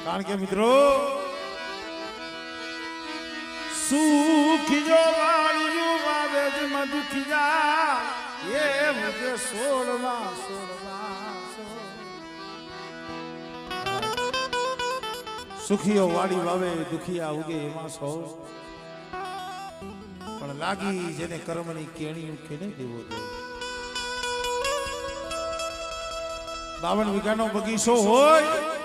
કારણ કે મિત્રો સુખ જો વાળ્યું વાવે જ મદુખિયા એ મુજે સોળવા સુખીઓ વાડી વાવે દુખિયા ઉગે એમાં સૌ પણ લાગી જેને કર્મની કેણી કેને દેવો જોઈએ 52 વીઘાનો બગીચો હોય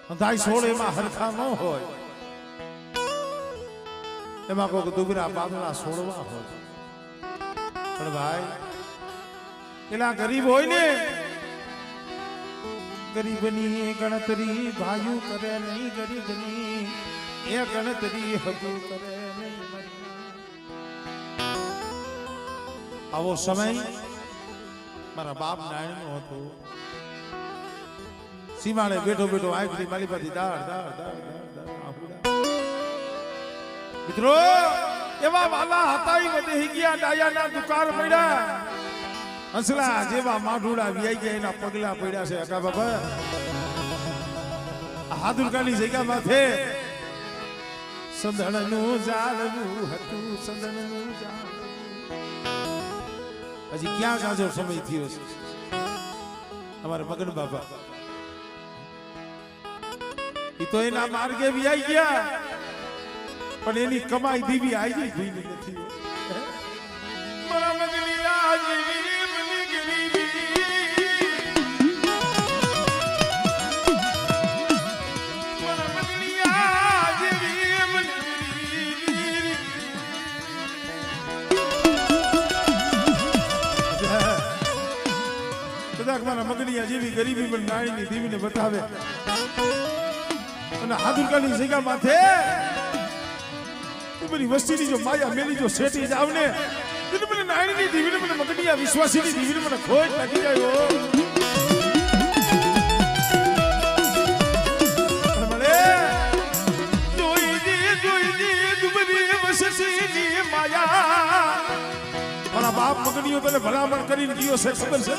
અંધાઈ સોળ એમાં હરખા ન હોય એમાં કોઈ દુબરા બાદલા સોળવા હોય પણ ભાઈ પેલા ગરીબ હોય ને ગરીબની ગણતરી ભાઈઓ કરે નહીં ગરીબની એ ગણતરી હજુ કરે નહીં આવો સમય મારા બાપ નારાયણ નો હતો સીમાડે બેઠો બેઠો આંખની માલિપાથી દાળ દાળ દાળ મિત્રો એવા વાલા હતા ઈ વધે ગયા ડાયાના દુકાર પડ્યા હંસલા જેવા માઢુડા વ્યાઈ ગયા એના પગલા પડ્યા છે અકા બાબા હાદુરકાની જગ્યા માથે સંધણનું જાળવું હતું સંધણનું જાળવું હજી ક્યાં કાજો સમય થયો છે અમારા મગન બાબા ઈ તો એના માર્ગે વ્યાઈ ગયા પણ એની કમાઈ દીવી આવી ગઈ નથી મારા મગની આજી મારા મગનિયા જેવી ગરીબી પણ નાણીની દીવીને બતાવે અને હાદુરકાની જગ્યા માથે બધી વસ્તીની જો માયા મેલી જો શેઠી જાવ ને મને નાણીની દીવીને મને મગનિયા વિશ્વાસીની દીવીને મને ખોટ લાગી જાય મારા બાપ મગનીઓ તને ભલામણ કરીને ગયો છે ખબર છે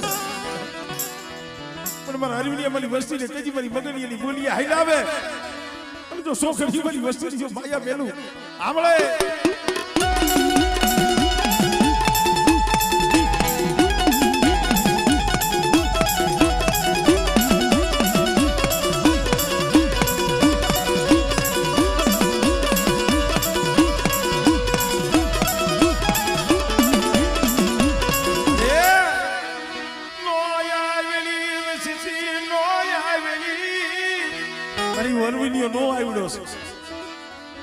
પણ મારા હરવીની અમારી વસ્તીને કજી મારી મગનીની બોલી હાઈલાવે અને જો સોખડી મારી વસ્તીની જો માયા મેલું આમળે નો આવ્યો છે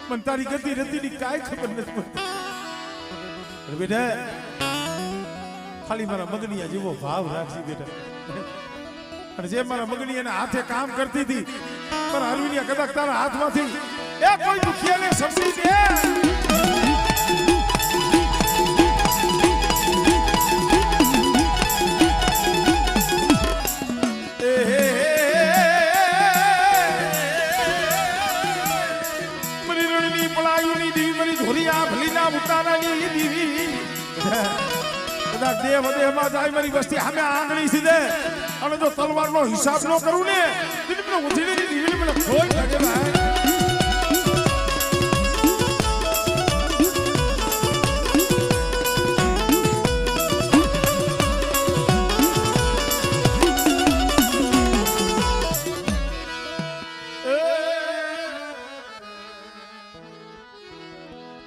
મને તારી ગતિ રતીની કાઈ ખબર નથી પડતી બેટા ખાલી મારા મગનિયા જેવો ભાવ રાખી બેટા અને જે મારા મગનિયાના હાથે કામ કરતી હતી મારા હરવીનિયા કદાચ તારા હાથમાંથી એ કોઈ દુખિયાને સમજી દે દેવ દેહમાં જાય મારી વસ્તી સામે આંગળી સીધે અને જો તલવારનો હિસાબ ન કરું ને તો ઉધીની દીવીને મને ખોઈ લાગે ભાઈ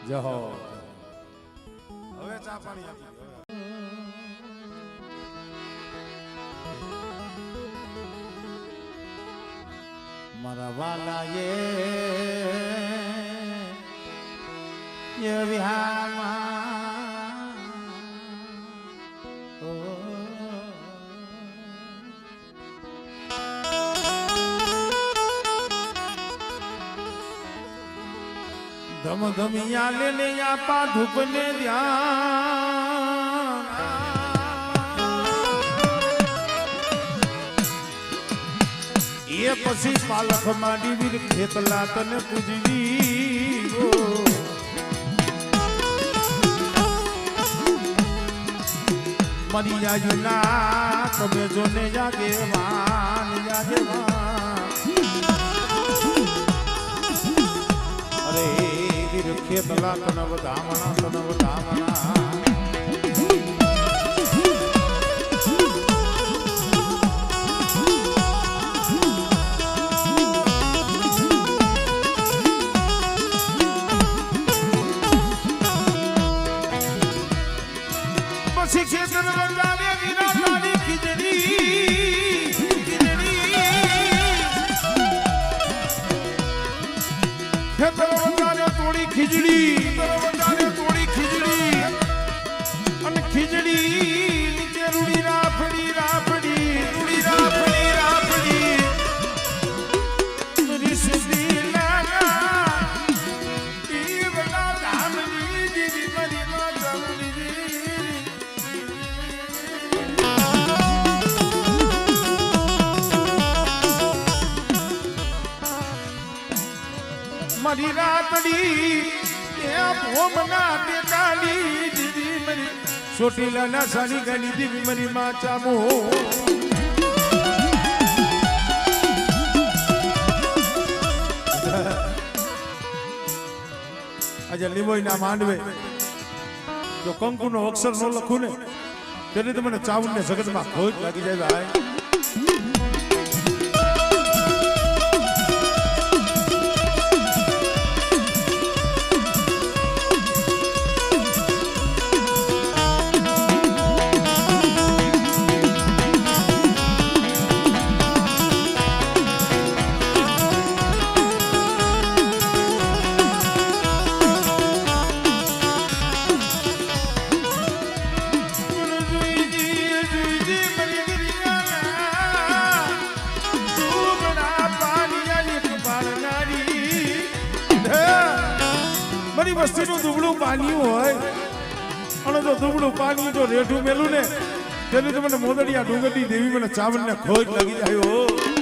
જહો હવે ચા પાણી આપી મારા વાલા ये विहाરમાં ધમ ધમિયા લે લે આપા ધૂપને ધ્યાન એ પછી પાલખ માંડી વીર ખેતલા તને પૂજવી મરી જાયુના તમે જોને જાગેવાન જાગેવાન રે રખે તલા તન વધામણા પછી ખેતર બંધાવે વિના નાની ખીજડી ખેતર બંધાવે તોડી ખીજડી અને ખીજડી નીચે રૂડી રાફડી રિશ્તી લાગા ઈ બના ધામની દીદી મરી માં મારી રાતડી એ ભોમના બેટાલી દીદી મરી ચોટીલાના સાની ગાની દીવી મરી માં ચામો આજે લીમોઈના માંડવે જો કંકુનો અક્ષર ન લખું ને તેને તો મને ચાવન ને જગતમાં ખોજ લાગી જાય ભાઈ વસ્તીનું દુબળું પાણી હોય અને જો દુબળું પાણી જો રેઠું મેલું ને તેની તો મને મોદડિયા ડુંગરની દેવી મને ચાવન ને ખોજ લાગી જાય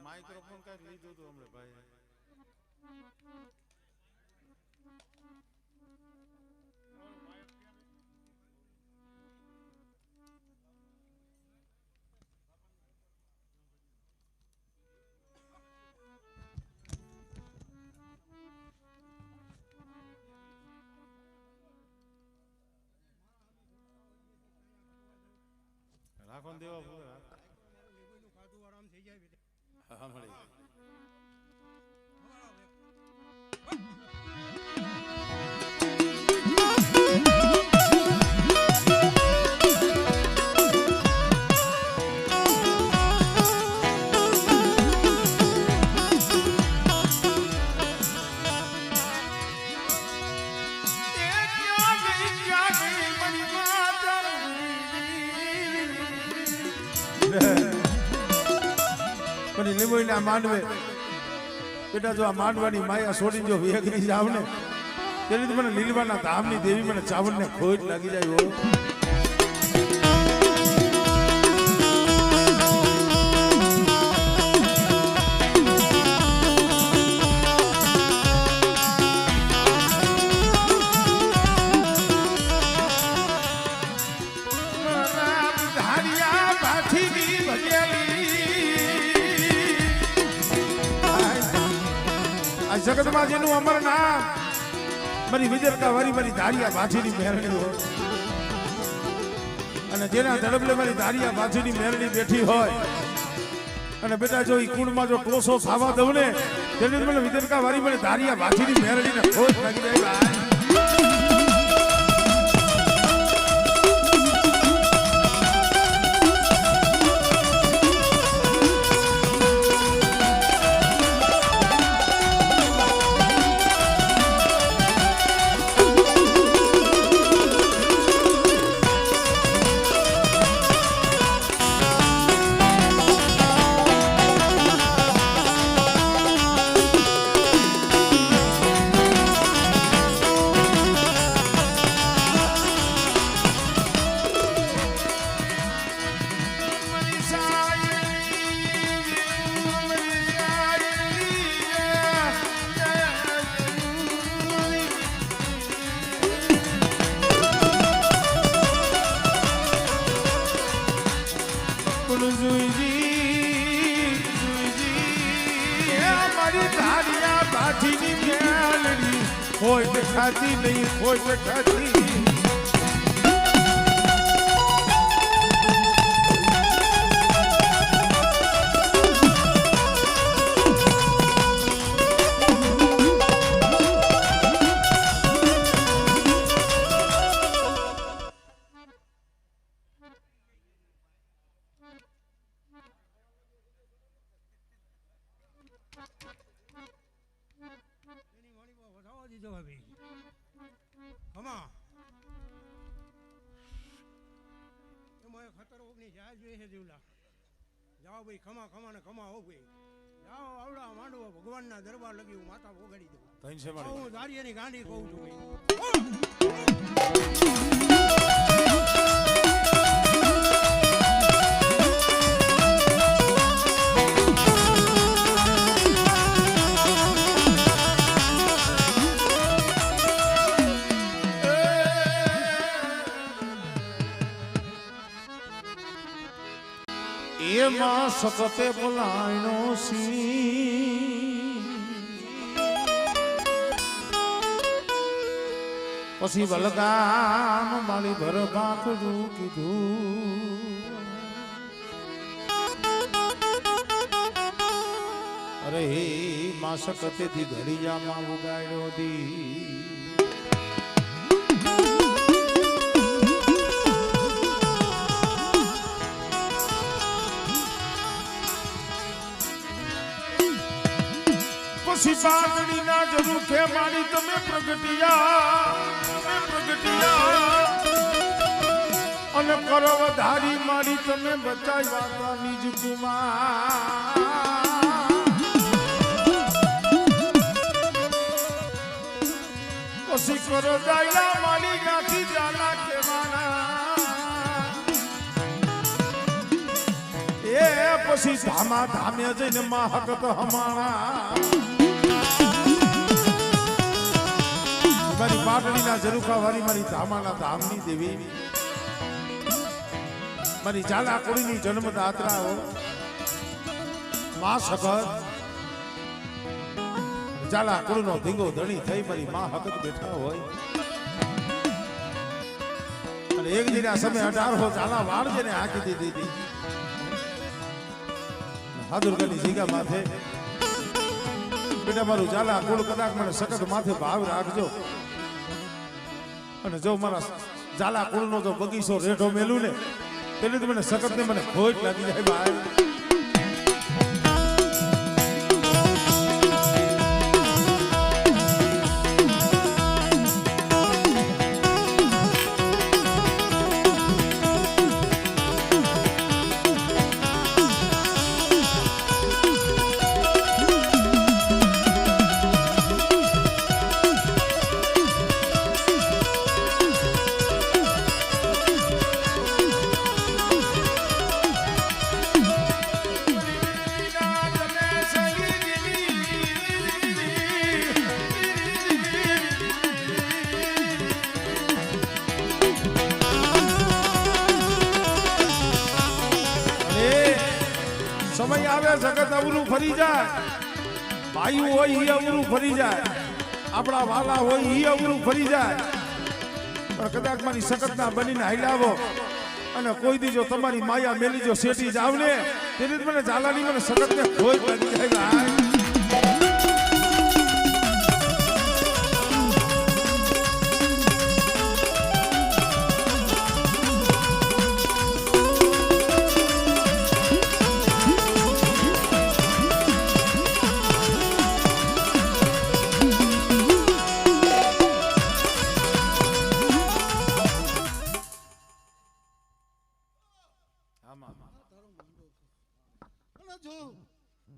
માઇક્રોફોન કઈ લીધું હતું હમણાં ભાઈ રાખો દેવા આરામ થઈ જાય હા મળી લીમોઈના માંડવે બેટા જો આ માંડવાની માયા છોડીને જો વેગની જાવ ને તેની તો મને લીલવાના ધામની દેવી મને ચાવન ને ખોજ લાગી જાય જગતમાં જેનું અમર નામ મારી વિજરકા વારી મારી ધારિયા ભાછીની મેરણી હોય અને જેના ધડબલે મારી ધારિયા ભાછીની મેરણી બેઠી હોય અને બેટા જો ઈ કુંડમાં જો ટોસો ખાવા દઉં ને તેને મને વિજરકા વારી મારી ધારિયા ભાછીની મેરણીને ખોજ લાગી જાય મારી ધારિયા બાજીની મેલડી કોઈ દેખાતી નહીં કોઈ દેખાતી જાઓ ભાઈ ખમા ખમા ને ખમા હો ભાઈ જાઓ આવડા માંડવો ભગવાનના દરબાર લગી હું માતા વગાડી દઉં હું ધારિયાની ગાંડી કહું છું ભાઈ એમાં સકતે બોલાયનો સી પછી વલગામ મારી ભર બાકડું કીધું અરે હે માં સકતે થી ઘડિયામાં ઉગાડ્યો દી પછી બાદડી ના જરૂર છે મારી તમે પ્રગટિયા અને કરો વધારી મારી તમે બચાઈ વાતા નિજ કુમાર પછી કરો દાયલા મારી ગાંઠી જાલા કેવાના એ પછી ધામા ધામે જઈને માં હકત હમાણા મારી પાટડીના ઝરૂખા વાળી મારી ધામાના ધામની દેવી મારી ઝાલા કુળીની જન્મદાત્રાઓ માં સખત ઝાલા કુળનો ધીંગો ધણી થઈ મારી માં હકત બેઠા હોય અને એક દિના સમય 1800 ઝાલા વાળ જેને હાકી દીધી હતી હાદુરગની જીગા માથે બેટા મારું ઝાલા કુળ કદાચ મને સખત માથે ભાવ રાખજો અને જો મારા ઝાલા કુળનો જો બગીચો રેઢો મેલું ને તેને તો મને સખત ને મને ખોટ લાગી જાય ભાઈ સમય આવે જગત અવરું ફરી જાય ભાઈ હોય ઈ અવરું ફરી જાય આપણા વાલા હોય ઈ અવરું ફરી જાય પણ કદાચ મારી સખતના બનીને હાલ્યાવો અને કોઈ દી જો તમારી માયા મેલી જો શેઠી જાવ ને તેની મને ઝાલાની મને સખતને ખોટ લાગી જાય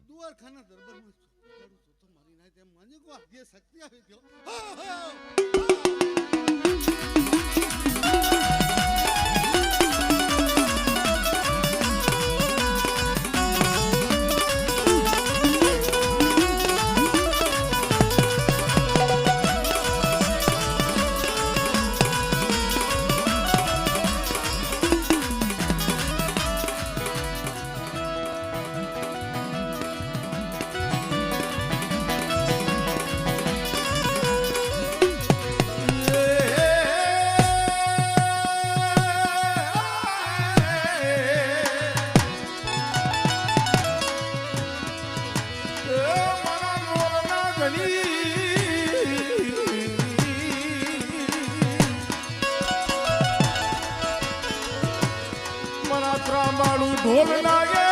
દુવારખાના દરબારમાં મારી નાય તેમ માની કો આગે શક્તિ આવી ગયો મારા મોરના ગણી મારા ત્રાંબાળું ઢોલ લાગે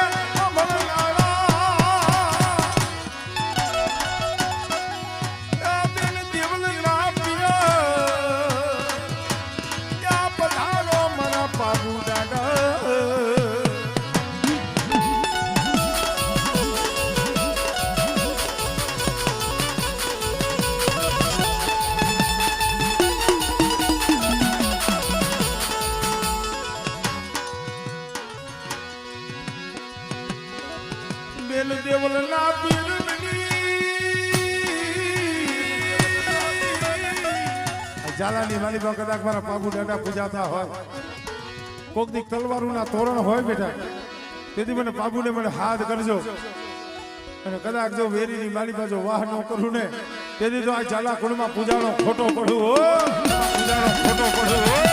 દેવલના જાલાની માલી પર કદાચ મારા બાબુ દાદા પૂજાતા હોય કોક દી તલવારોના તોરણ હોય બેટા તેથી મને બાબુને મને હાથ કરજો અને કદાચ જો વેરીની માલી બાજુ વાહ ન કરું ને તેથી તો આ જાલા કુળમાં પૂજાનો ખોટો પડું હો પૂજાનો ખોટો પડું હો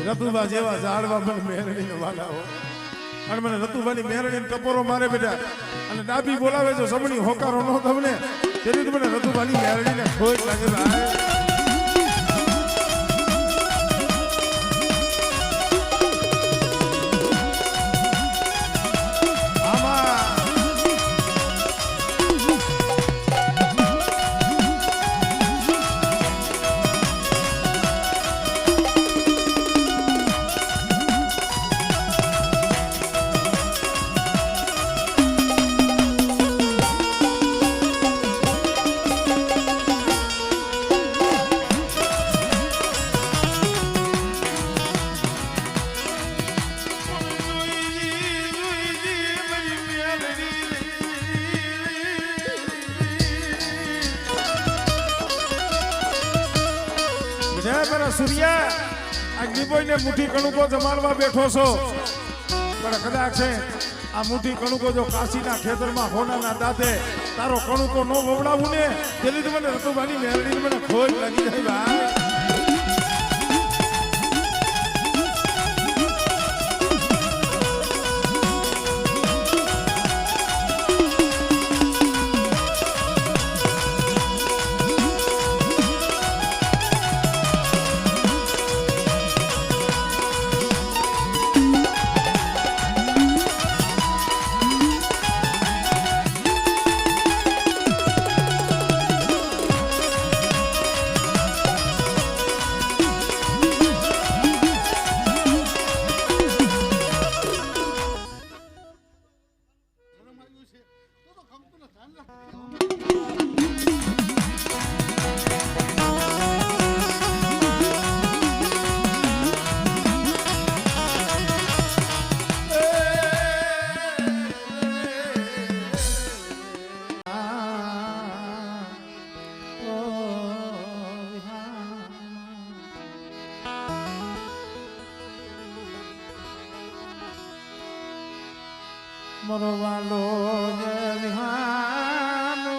રતુબા જેવા ઝાડવા મને મેરડીને વાલા હો અને મને રતુબાની મેરડીને ટપોરો મારે બેટા અને ડાબી બોલાવે જો સમણી હોકારો ન તમને તેથી તો મને રતુબાની મેરડીને ખોટ લાગે ભાઈ સૂર્યા અગ્નિબોઈને મુઠ્ઠી કણુકો જમાડવા બેઠો છો પણ કદાચ છે આ મુઠ્ઠી કણુકો જો કાશીના ખેતરમાં હોનાના દાંતે તારો કણુકો ન વવડાવું ને તેની તો મને રતુબાની મેરડીને મને ખોજ લાગી જાય ભાઈ મરવાલો જે વિહાનો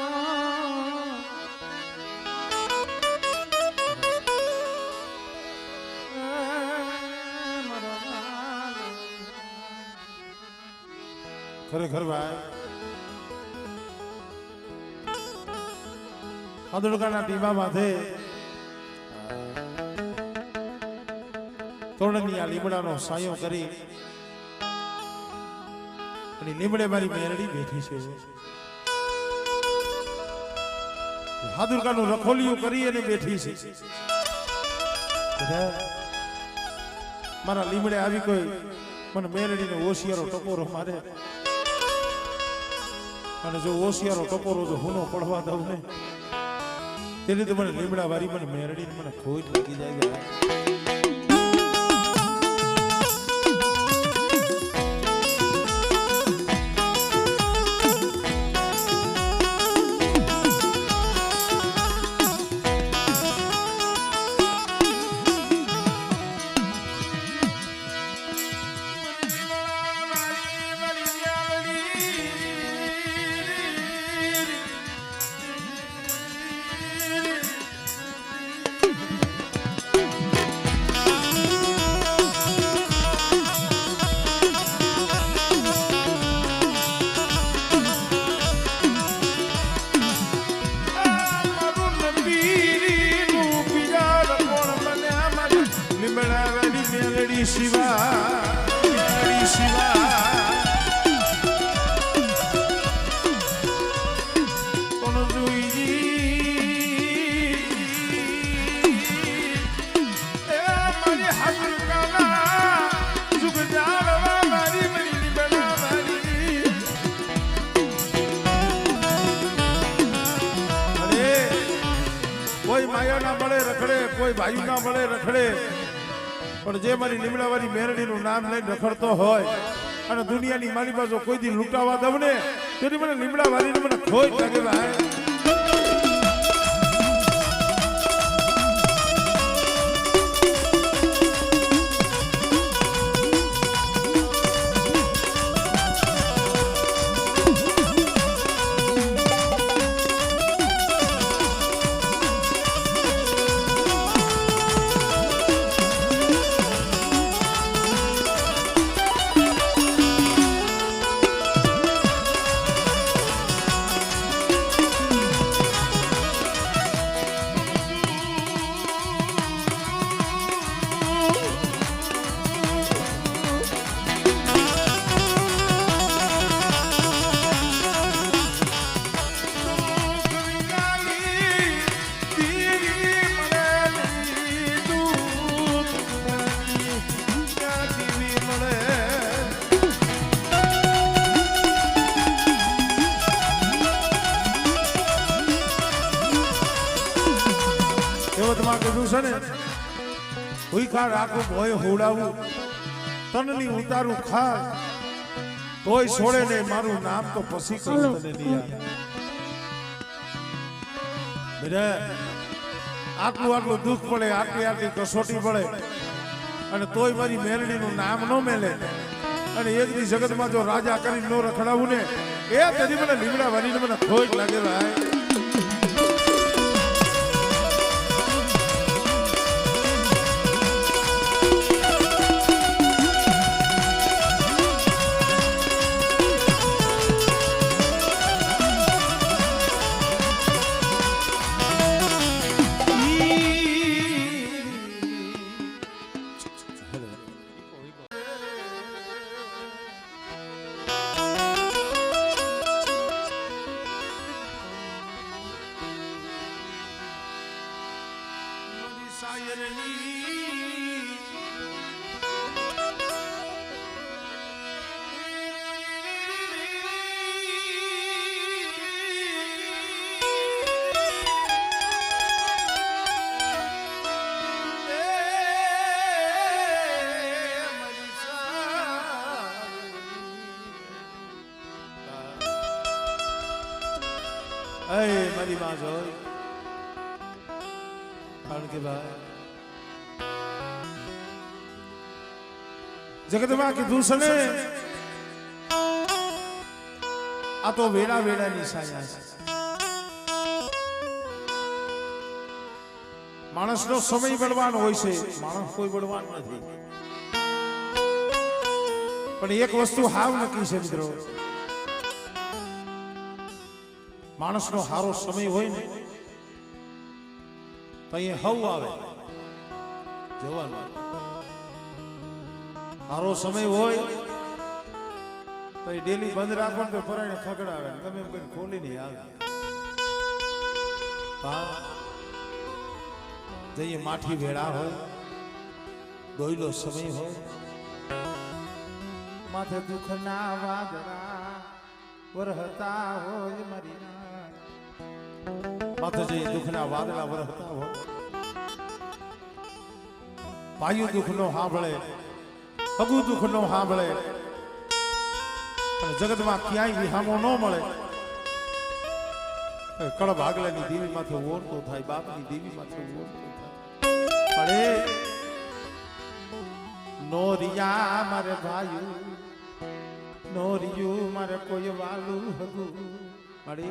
ખરેખર ભાઈ હાદુડકાના ટીબા માથે તોરણની આ લીમડાનો સાયો કરી અને લીમડે મારી મેરડી બેઠી છે હાદુરકાનું રખોલિયું કરી અને બેઠી છે મારા લીમડે આવી કોઈ મને મેરડીને ઓશિયારો ટકોરો મારે અને જો ઓશિયારો ટકોરો જો હુનો પડવા દઉં ને તેને તો મને લીમડા વાળી મને મેરડીને મને ખોટ લાગી જાય કોઈ ભાઈ ના મળે રખડે પણ જે મારી લીમડાવાળી મેરડીનું નામ લઈને રખડતો હોય અને દુનિયાની મારી પાસે કોઈ દી લૂંટાવા દઉં ને તેથી મને લીમડાવાળીને મને ખોટ લાગે ભાઈ. રાખું ભોય હોડાવું તનની ઉતારું ખા તોય છોડે ને મારું નામ તો પછી કરું તને દિયા. બેટા આટલું આટલું દુઃખ પડે આટલી આટલી કસોટી પડે અને તોય મારી મેરડીનું નામ ન મેલે અને એક દી જગતમાં જો રાજા કરી ન રખડાવું ને એ તેથી મને લીમડા વાળીને મને ખોટ લાગે ભાઈ. મારી માં જોઈ કારણ કે ભાઈ જગતમાં કીધું છે ને આ તો વેડા વેડાની છાયા છે. માણસનો સમય બળવાન હોય છે, માણસ કોઈ બળવાન નથી. પણ એક વસ્તુ હાવ નક્કી છે મિત્રો, માણસનો સારો સમય હોય ને તો અહીંયા હવ આવે જોવાનું. સારો સમય હોય તો એ ડેલી બંધ રાખો ને તો પરાણે ખગડાવે તમે એમ કઈ ખોલી નહીં આવે. હા જઈએ માઠી વેળા હોય, દોયલો સમય હોય, માથે દુઃખના વાદળા વરહતા હોય, મારી માથે જઈ દુઃખના વાદળા વરહતા હોય, પાયું દુઃખનો સાંભળે, અગુ દુઃખનો સાંભળે, અને જગતમાં ક્યાંય વિહામો ન મળે. કળબ આગલાની દેવી માથે ઓરતો થાય, બાપની દેવી માથે ઓરતો થાય. અરે નોરિયા મારે ભાઈ, નોરિયું મારે કોઈ વાલું હગુ, અરે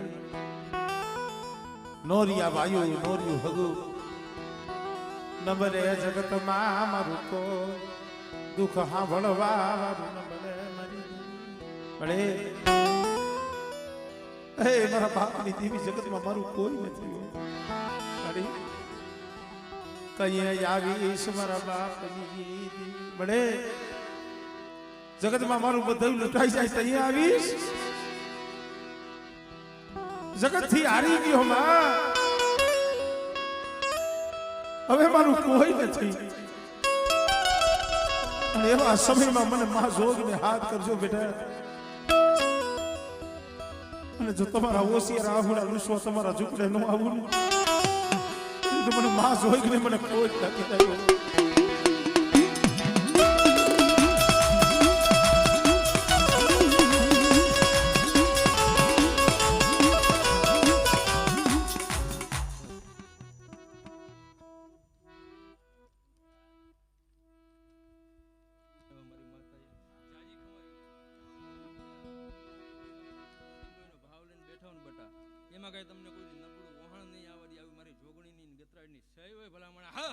નોરિયા ભાઈ નોરિયું હગુ નબરે જગતમાં મારું કો દુઃખ સાંભળવા વાળું નબરે મારી. અરે એ મારા બાપની દેવી જગતમાં મારું કોઈ નથી. અરે કઈ આવીશ મારા બાપની મળે જગતમાં મારું બધું લૂંટાઈ જાય તો અહીંયા આવીશ જગતથી હારી ગયો માં હવે મારું કોઈ નથી અને એવા સમયમાં મને માં જોગને હાથ કરજો બેટા અને જો તમારા ઓસિયાર આહુડા લૂસવા તમારા ઝૂકડે ન આવું તો મને માં જોઈને મને કોઈ નથી થયો એમાં કઈ તમને કોઈ નબળું વહાણ નહીં આવડી આવી મારી જોગણીની ગતરાડની સહી હોય ભલા મને હા